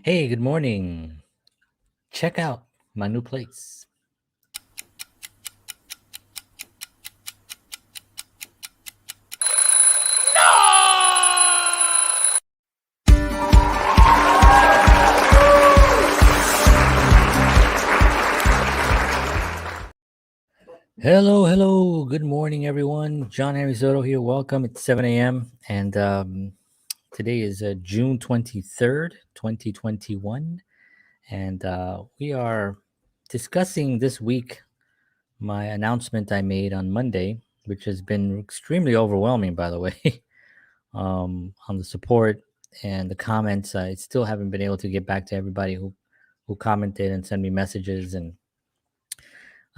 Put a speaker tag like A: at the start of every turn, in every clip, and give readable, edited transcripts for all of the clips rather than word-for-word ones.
A: Hey, good morning. Check out my new place. Hello. Good morning, everyone. John Henry Soto here. Welcome. It's 7 a.m. And today is June 23rd, 2021. And we are discussing this week my announcement I made on Monday, which has been extremely overwhelming, by the way, on the support and the comments. I still haven't been able to get back to everybody who commented and sent me messages, and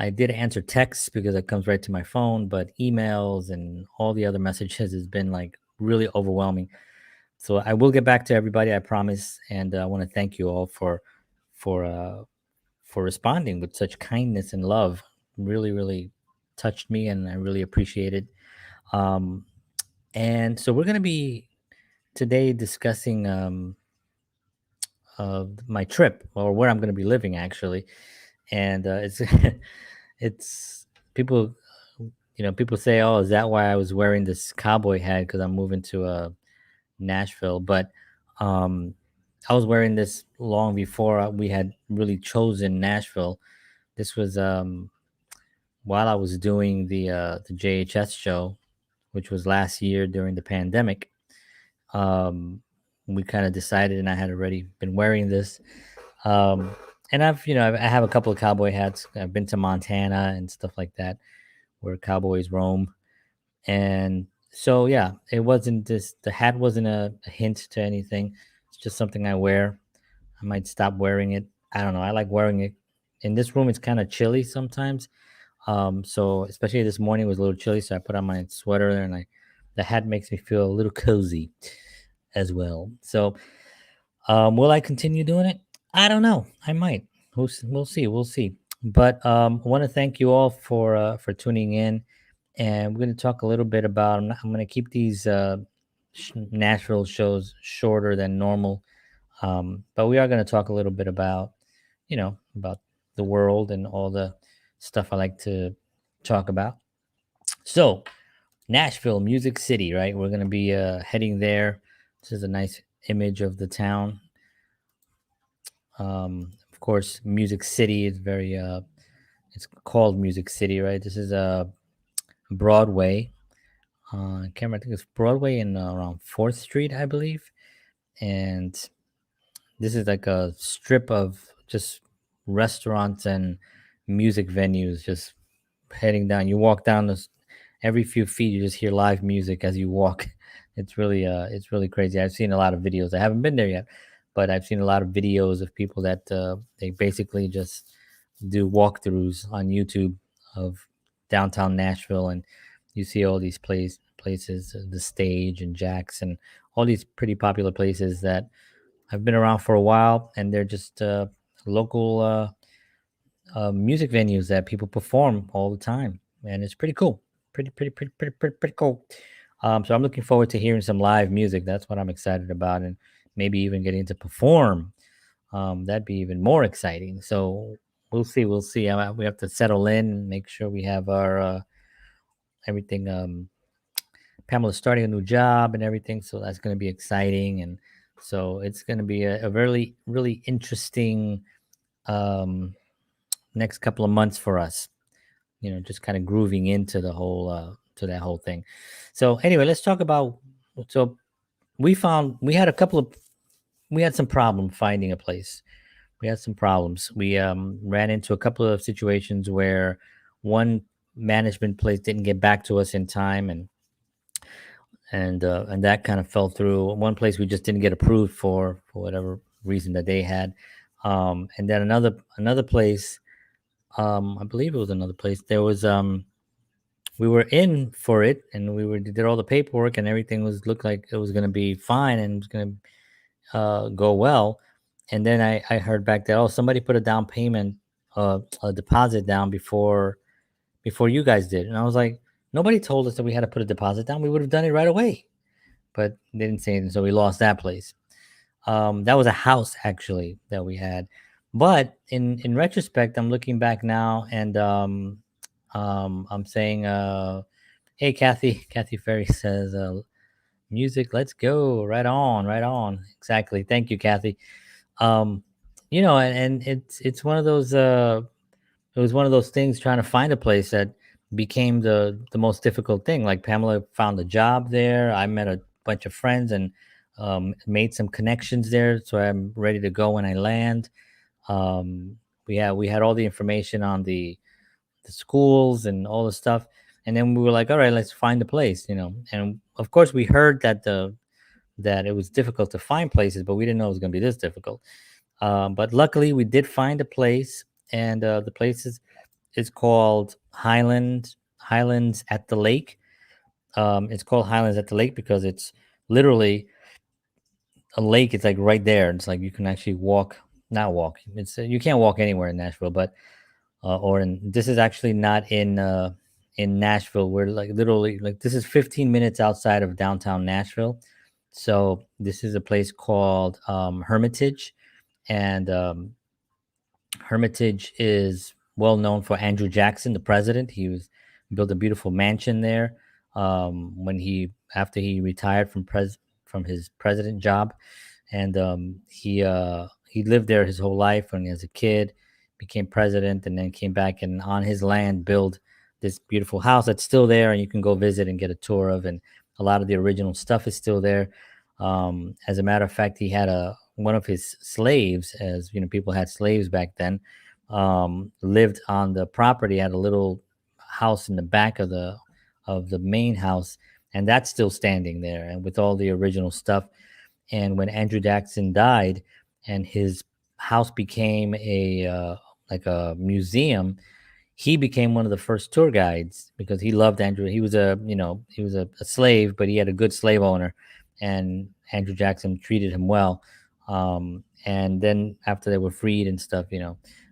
A: I did answer texts because it comes right to my phone, but emails and all the other messages has been like really overwhelming. So I will get back to everybody, I promise, and I want to thank you all for uh, for responding with such kindness and love. Really touched me, and I really appreciate it. Um, and so we're gonna be today discussing my trip, or where I'm gonna be living actually, and it's it's people people say, "Oh, is that why I was wearing this cowboy hat because I'm moving to Nashville?" But um, I was wearing this long before we had really chosen Nashville. This was while I was doing the JHS show, which was last year during the pandemic. Um, we kind of decided, and I had already been wearing this. Um, and I have a couple of cowboy hats. I've been to Montana and stuff like that, where cowboys roam. And so, yeah, it wasn't this, the hat wasn't a hint to anything. It's just something I wear. I might stop wearing it. I don't know. I like wearing it. In this room, it's kind of chilly sometimes. So especially this morning was a little chilly. So I put on my sweater and the hat makes me feel a little cozy as well. So, will I continue doing it? I don't know. I might. We'll see. We'll see. But I want to thank you all for tuning in, and we're going to talk a little bit about. I'm going to keep these Nashville shows shorter than normal, but we are going to talk a little bit about, about the world and all the stuff I like to talk about. So, Nashville, Music City, right? We're going to be heading there. This is a nice image of the town. Of course, Music City is very. It's called Music City, right? This is Broadway. I can't remember. I think it's Broadway and around Fourth Street, I believe. And this is like a strip of just restaurants and music venues, just heading down. You walk down this every few feet, you just hear live music as you walk. It's really crazy. I've seen a lot of videos. I haven't been there yet, but I've seen a lot of videos of people that they basically just do walkthroughs on YouTube of downtown Nashville, and you see all these places, the stage and Jack's, and all these pretty popular places that have been around for a while, and they're just local music venues that people perform all the time, and it's pretty cool. Pretty cool. So I'm looking forward to hearing some live music. That's what I'm excited about, and maybe even getting to perform. That'd be even more exciting. So we'll see. We'll see. We have to settle in and make sure we have our everything. Pamela's starting a new job and everything, so that's going to be exciting, and so it's going to be a really interesting um, next couple of months for us. Just kind of grooving into the whole to that whole thing. So anyway, let's talk about. So we had a couple of we had some problem finding a place. We had some problems. We ran into a couple of situations where one management place didn't get back to us in time, and that kind of fell through. One place we just didn't get approved for whatever reason that they had, and then another place. I believe it was another place. There was we were in for it, and did all the paperwork, and everything was looked like it was going to be fine and it was going to go well. And then I heard back that, oh, somebody put a down payment, a deposit down before you guys did, and I was like, nobody told us that we had to put a deposit down. We would have done it right away, but they didn't say anything, so we lost that place. That was a house actually that we had. But in retrospect, I'm looking back now, and I'm saying, hey, Kathy, Kathy Ferry says, music, let's go, right on, right on. Exactly. Thank you, Kathy. Um, and it's one of those. It was one of those things trying to find a place that became the most difficult thing. Like Pamela found a job there. I met a bunch of friends and made some connections there. So I'm ready to go when I land. Um, we had all the information on the schools and all the stuff, and then we were like, all right, let's find a place. And of course, we heard that it was difficult to find places, but we didn't know it was going to be this difficult. But luckily, we did find a place, and the place is called Highlands at the Lake. It's called Highlands at the Lake because it's literally a lake. It's like right there. It's like you can actually walk, not walk. It's you can't walk anywhere in Nashville, but or in this is actually not in Nashville. We're like literally like this is 15 minutes outside of downtown Nashville. So this is a place called Hermitage, and Hermitage is well known for Andrew Jackson, the president. He was built a beautiful mansion there when he after he retired from his president job, and he lived there his whole life. And as a kid, became president, and then came back and on his land built this beautiful house that's still there, and you can go visit and get a tour of. And a lot of the original stuff is still there. As a matter of fact, he had a one of his slaves, as you know, people had slaves back then, lived on the property, had a little house in the back of the main house, and that's still standing there, and with all the original stuff. And when Andrew Jackson died, and his house became a like a museum, he became one of the first tour guides because he loved Andrew. He was a slave, but he had a good slave owner, and Andrew Jackson treated him well. And then after they were freed and stuff.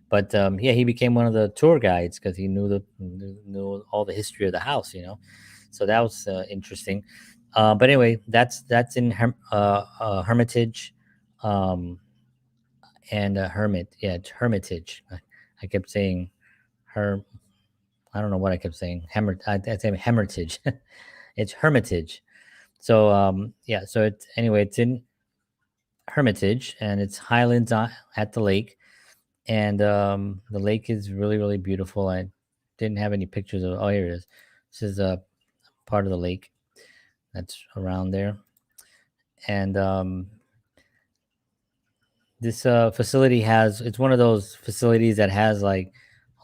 A: But yeah, he became one of the tour guides because he knew all the history of the house. So that was interesting. But anyway, that's in Hermitage, um, and Hermit. Yeah, it's Hermitage. I kept saying her. I don't know what I kept saying. I say Hermitage. It's Hermitage. So yeah. So it's in Hermitage, and it's Highlands at the lake, and the lake is really really beautiful. I didn't have any pictures of. Oh, here it is. This is a part of the lake that's around there, and this facility has it's one of those facilities that has like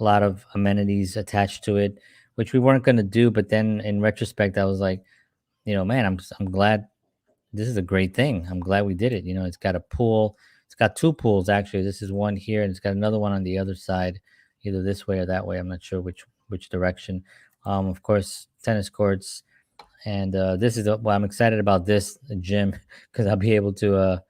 A: a lot of amenities attached to it, which we weren't going to do. But then in retrospect, I was like, man, I'm glad. This is a great thing. I'm glad we did it. It's got a pool. It's got two pools actually. This is one here, and it's got another one on the other side, either this way or that way. I'm not sure which direction. Of course, tennis courts, and this is well, I'm excited about this gym because I'll be able to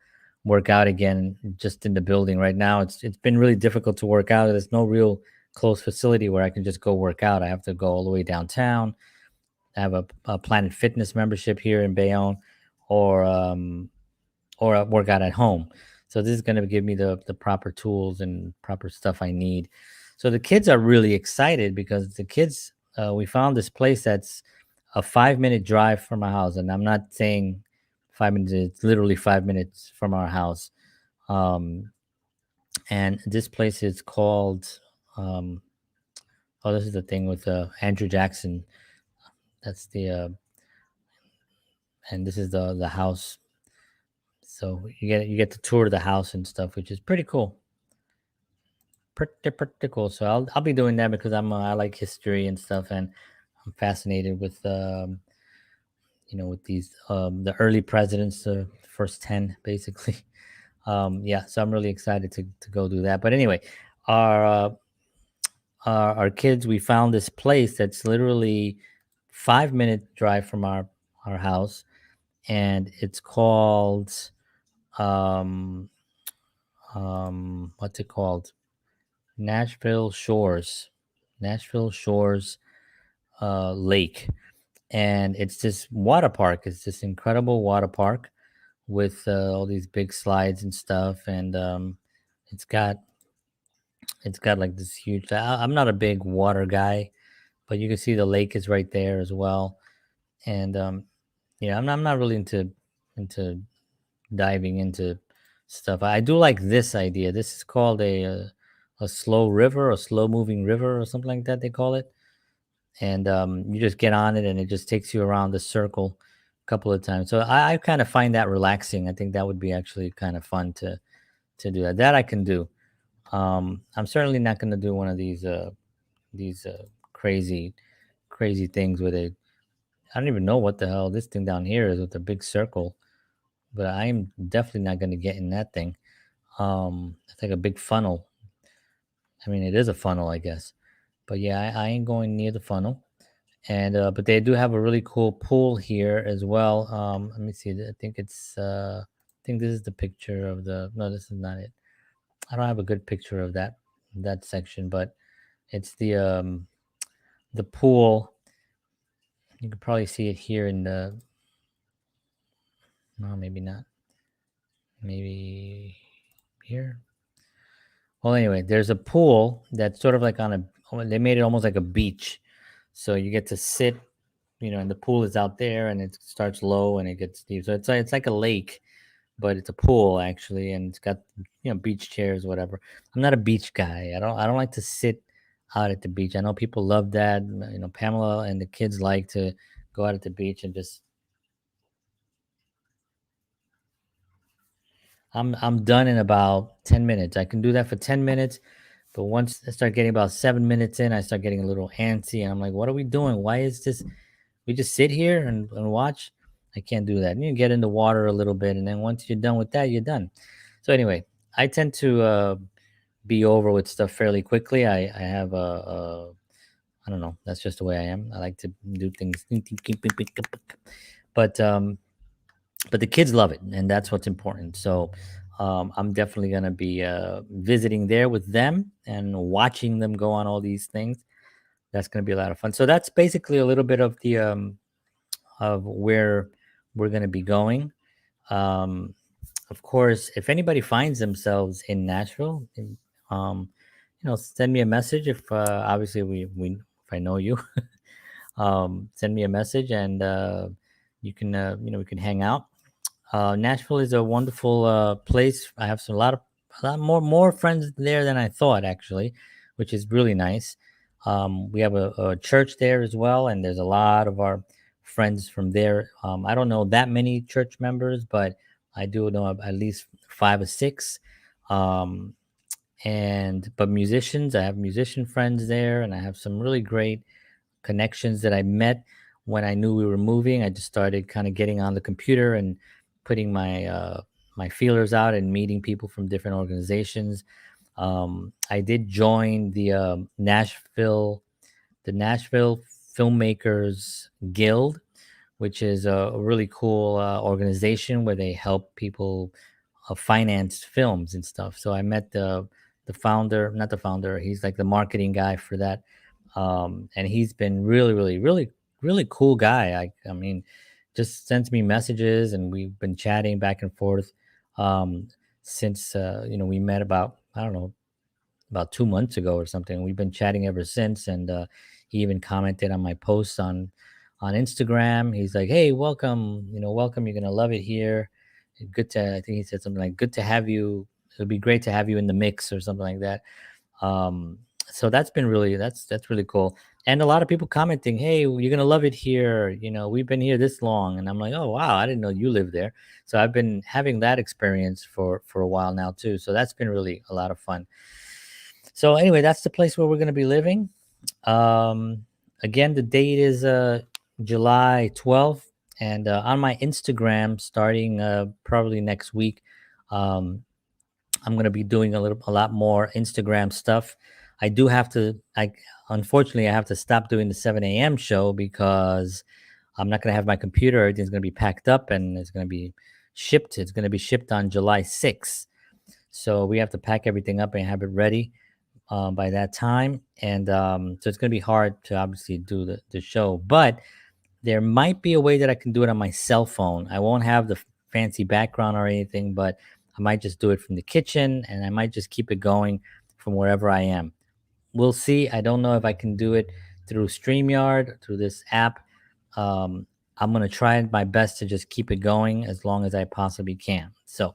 A: work out again just in the building. Right now, it's been really difficult to work out. There's no real close facility where I can just go work out. I have to go all the way downtown. I have a Planet Fitness membership here in Bayonne, or a workout at home. So this is going to give me the proper tools and proper stuff I need. So the kids are really excited because the kids we found this place that's a 5 minute drive from our house, and I'm not saying 5 minutes. It's literally 5 minutes from our house. Um, and this place is called. Um, oh, this is the thing with Andrew Jackson. That's the and this is the house. So you get to tour the house and stuff, which is pretty cool. Pretty cool. So I'll be doing that because I like history and stuff, and I'm fascinated with with these the early presidents, the first 10 basically. Yeah, so I'm really excited to go do that. But anyway, our our kids, we found this place that's literally 5 minute drive from our house, and it's called um what's it called? Nashville Shores, Nashville Shores Lake, and it's this water park. It's this incredible water park with all these big slides and stuff, and it's got it's got like this huge. I'm not a big water guy, but you can see the lake is right there as well. And yeah, I'm not really into diving into stuff. I do like this idea. This is called a slow river, a slow moving river, or something like that. They call it, and you just get on it, and it just takes you around the circle a couple of times. So I kind of find that relaxing. I think that would be actually kind of fun to do that. That I can do. I'm certainly not going to do one of these crazy crazy things with a. I don't even know what the hell this thing down here is with the big circle, but I'm definitely not going to get in that thing. It's like a big funnel. I mean, it is a funnel, I guess. But yeah, I ain't going near the funnel. And but they do have a really cool pool here as well. Let me see. I think I think this is the picture of the. No, this is not it. I don't have a good picture of that section, but it's the pool. You can probably see it here in the. No, maybe not. Maybe here. Well, anyway, there's a pool that's sort of like on a. They made it almost like a beach, so you get to sit, and the pool is out there, and it starts low and it gets deep. So it's like a lake, but it's a pool actually, and it's got beach chairs, whatever. I'm not a beach guy. I don't like to sit out at the beach. I know people love that. Pamela and the kids like to go out at the beach and just. I'm done in about 10 minutes. I can do that for 10 minutes, but once I start getting about 7 minutes in, I start getting a little antsy, and I'm like, "What are we doing? Why is this? We just sit here and watch." I can't do that. You get in the water a little bit, and then once you're done with that, you're done. So anyway, I tend to be over with stuff fairly quickly. I have I don't know. That's just the way I am. I like to do things, but the kids love it, and that's what's important. So I'm definitely going to be visiting there with them and watching them go on all these things. That's going to be a lot of fun. So that's basically a little bit of the of where we're going to be going. um, of course, if anybody finds themselves in Nashville, um, send me a message. If obviously we if I know you, send me a message, and you can we can hang out. Nashville is a wonderful place. I have a lot more friends there than I thought, actually, which is really nice. We have a church there as well, and there's a lot of our friends from there. I don't know that many church members, but I do know at least five or six. Um, and but musicians, I have musician friends there, and I have some really great connections that I met when I knew we were moving. I just started kind of getting on the computer and putting my feelers out and meeting people from different organizations. I did join the Nashville Filmmakers Guild, which is a really cool organization where they help people finance films and stuff. So I met the founder, not the founder. He's like the marketing guy for that, and he's been really, really, really, really cool guy. I mean, just sends me messages, and we've been chatting back and forth um, since we met about, I don't know, about 2 months ago or something. We've been chatting ever since, and he even commented on my posts on Instagram. He's like, "Hey, welcome, welcome. You're gonna love it here. Good to." I think he said something like, "Good to have you. It'll be great to have you in the mix," or something like that. Um, so that's really cool. And a lot of people commenting, "Hey, you're gonna love it here. We've been here this long," and I'm like, "Oh wow, I didn't know you lived there." So I've been having that experience for a while now too. So that's been really a lot of fun. So anyway, that's the place where we're gonna be living. Um, Again, the date is July 12th, and on my Instagram, starting probably next week, um, I'm gonna be doing a lot more Instagram stuff. I do have to. I Unfortunately, I have to stop doing the 7 a.m. show because I'm not gonna have my computer. Everything's gonna be packed up and it's gonna be shipped. It's gonna be shipped on July 6th. So we have to pack everything up and have it ready by that time. And so it's going to be hard to obviously do the show. But there might be a way that I can do it on my cell phone. I won't have the fancy background or anything, but I might just do it from the kitchen, and I might just keep it going from wherever I am. We'll see. I don't know if I can do it through StreamYard, through this app. Um, I'm gonna try my best to just keep it going as long as I possibly can. So,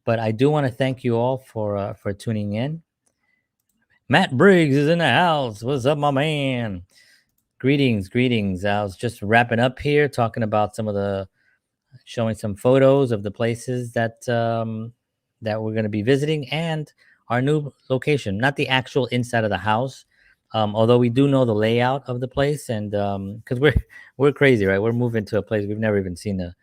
A: but I do want to thank you all for tuning in. Matt Briggs is in the house. What's up, my man? Greetings, greetings. I was just wrapping up here, talking about some of the showing some photos of the places that we're going to be visiting and our new location. Not the actual inside of the house, although we do know the layout of the place, and because we're crazy, right? We're moving to a place we've never even seen the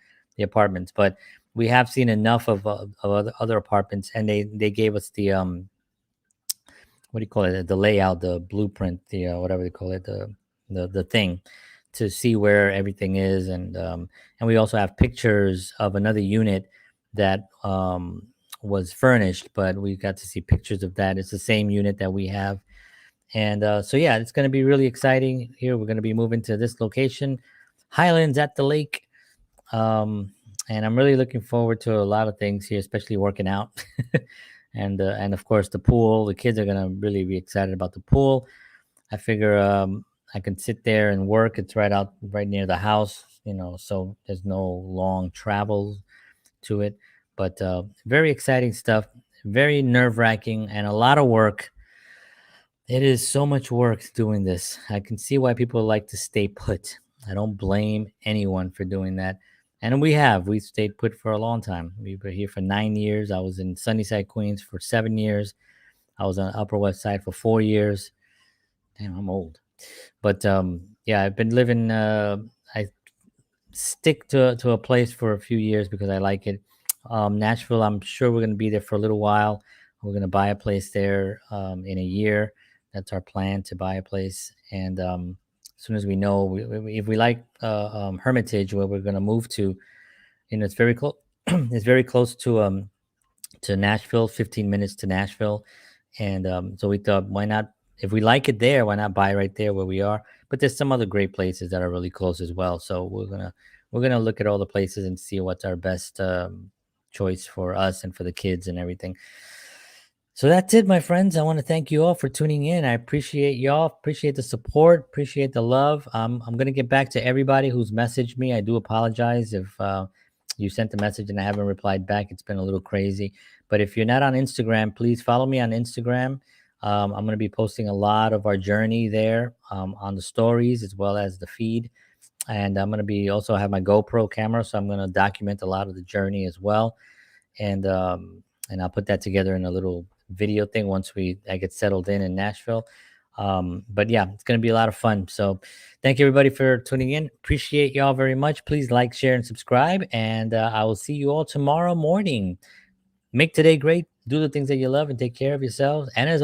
A: apartments, but we have seen enough of other apartments, and they gave us the what do you call it? The layout, the blueprint, the whatever they call it, the thing to see where everything is, and we also have pictures of another unit that was furnished, but we got to see pictures of that. It's the same unit that we have, and so yeah, it's going to be really exciting. Here, we're going to be moving to this location, Highlands at the Lake. And I'm really looking forward to a lot of things here, especially working out, and of course the pool. The kids are gonna really be excited about the pool. I figure I can sit there and work. It's right near the house, so there's no long travel to it. But very exciting stuff. Very nerve wracking and a lot of work. It is so much work doing this. I can see why people like to stay put. I don't blame anyone for doing that. And we stayed put for a long time. We were here for 9 years. I was in Sunnyside, Queens for 7 years. I was on Upper West Side for 4 years. Damn, I'm old. But yeah, I've been living. I stick to a place for a few years because I like it. Nashville, I'm sure we're going to be there for a little while. We're going to buy a place there in a year. That's our plan, to buy a place. And as soon as we know, if we like Hermitage, where we're going to move to, it's very close. It's very close to Nashville, 15 minutes to Nashville. And so we thought, why not? If we like it there, why not buy right there where we are? But there's some other great places that are really close as well. So we're gonna look at all the places and see what's our best choice for us and for the kids and everything. So that's it, my friends. I want to thank you all for tuning in. I appreciate y'all. Appreciate the support. Appreciate the love. I'm gonna get back to everybody who's messaged me. I do apologize if you sent a message and I haven't replied back. It's been a little crazy. But if you're not on Instagram, please follow me on Instagram. I'm going to be posting a lot of our journey there on the stories as well as the feed. And I'm going to be also have my GoPro camera, so I'm going to document a lot of the journey as well. And I'll put that together in a little video thing once I get settled in Nashville. But yeah, it's going to be a lot of fun. So thank you everybody for tuning in. Appreciate y'all very much. Please like, share, and subscribe. And I will see you all tomorrow morning. Make today great. Do the things that you love and take care of yourselves. And as